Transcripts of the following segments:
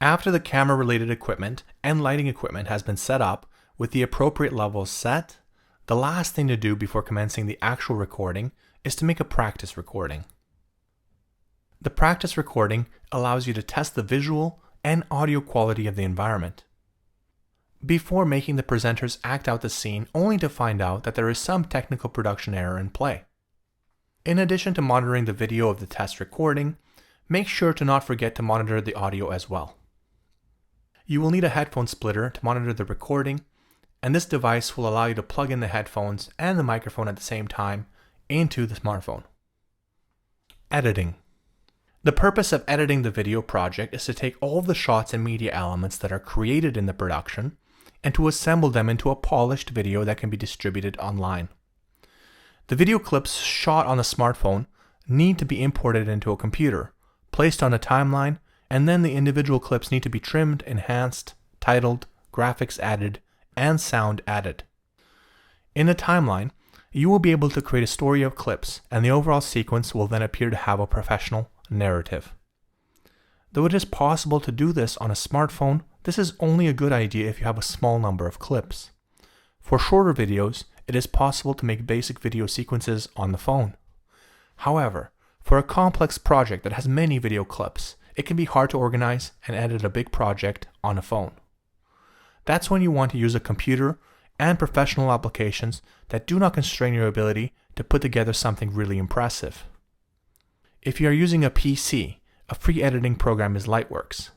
After the camera-related equipment and lighting equipment has been set up with the appropriate levels set, the last thing to do before commencing the actual recording is to make a practice recording. The practice recording allows you to test the visual and audio quality of the environment before making the presenters act out the scene, only to find out that there is some technical production error in play. In addition to monitoring the video of the test recording, make sure to not forget to monitor the audio as well. You will need a headphone splitter to monitor the recording, and this device will allow you to plug in the headphones and the microphone at the same time into the smartphone. Editing. The purpose of editing the video project is to take all the shots and media elements that are created in the production and to assemble them into a polished video that can be distributed online. The video clips shot on the smartphone need to be imported into a computer, placed on a timeline, and then the individual clips need to be trimmed, enhanced, titled, graphics added, and sound added. In the timeline, you will be able to create a story of clips, and the overall sequence will then appear to have a professional narrative. Though it is possible to do this on a smartphone, this is only a good idea if you have a small number of clips. For shorter videos, it is possible to make basic video sequences on the phone. However, for a complex project that has many video clips, it can be hard to organize and edit a big project on a phone. That's when you want to use a computer and professional applications that do not constrain your ability to put together something really impressive. If you are using a PC, a free editing program is Lightworks.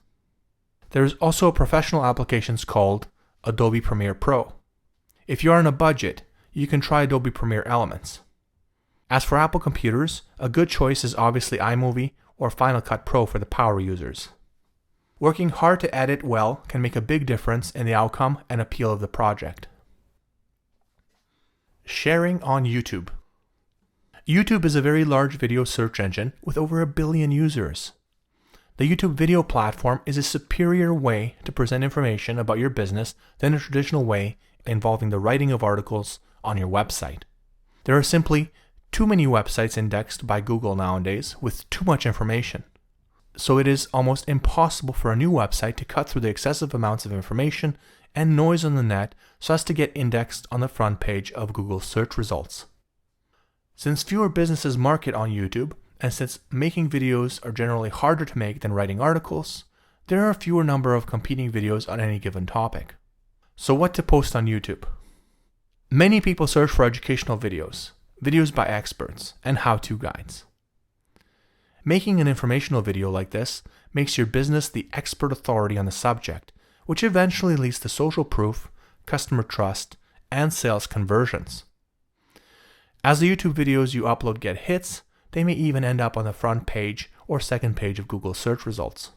There is also professional applications called Adobe Premiere Pro. If you are on a budget, you can try Adobe Premiere Elements. As for Apple computers, a good choice is obviously iMovie or Final Cut Pro for the power users. Working hard to edit well can make a big difference in the outcome and appeal of the project. Sharing on YouTube. YouTube is a very large video search engine with over 1 billion users. The YouTube video platform is a superior way to present information about your business than a traditional way involving the writing of articles on your website. There are simply too many websites indexed by Google nowadays with too much information. So it is almost impossible for a new website to cut through the excessive amounts of information and noise on the net so as to get indexed on the front page of Google's search results. Since fewer businesses market on YouTube, and since making videos are generally harder to make than writing articles, there are a fewer number of competing videos on any given topic. So what to post on YouTube? Many people search for educational videos, videos by experts, and how-to guides. Making an informational video like this makes your business the expert authority on the subject, which eventually leads to social proof, customer trust, and sales conversions. As the YouTube videos you upload get hits, they may even end up on the front page or second page of Google search results.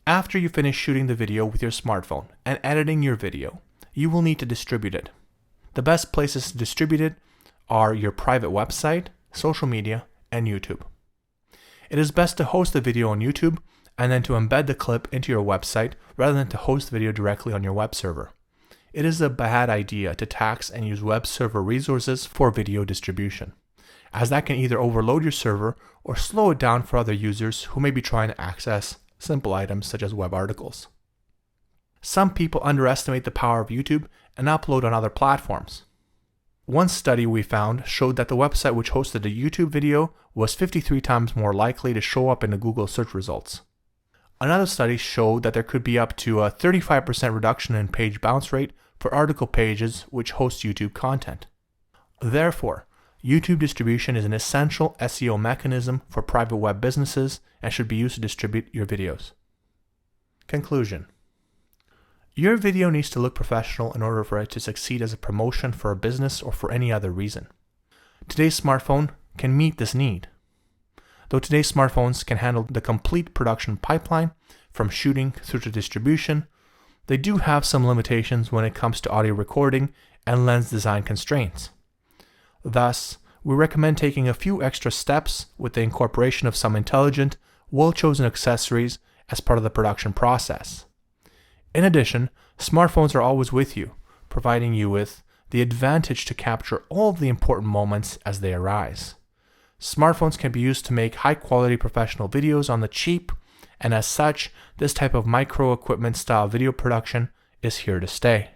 After you finish shooting the video with your smartphone and editing your video, you will need to distribute it. The best places to distribute it are your private website, social media, and YouTube. It is best to host the video on YouTube and then to embed the clip into your website rather than to host the video directly on your web server. It is a bad idea to tax and use web server resources for video distribution, as that can either overload your server or slow it down for other users who may be trying to access simple items such as web articles. Some people underestimate the power of YouTube and upload on other platforms. One study we found showed that the website which hosted a YouTube video was 53 times more likely to show up in the Google search results. Another study showed that there could be up to a 35% reduction in page bounce rate for article pages which host YouTube content. Therefore, YouTube distribution is an essential SEO mechanism for private web businesses and should be used to distribute your videos. Conclusion. Your video needs to look professional in order for it to succeed as a promotion for a business or for any other reason. Today's smartphone can meet this need. Though today's smartphones can handle the complete production pipeline from shooting through to distribution, they do have some limitations when it comes to audio recording and lens design constraints. Thus, we recommend taking a few extra steps with the incorporation of some intelligent, well-chosen accessories as part of the production process. In addition, smartphones are always with you, providing you with the advantage to capture all of the important moments as they arise. Smartphones can be used to make high-quality professional videos on the cheap and as such, this type of micro equipment style video production is here to stay.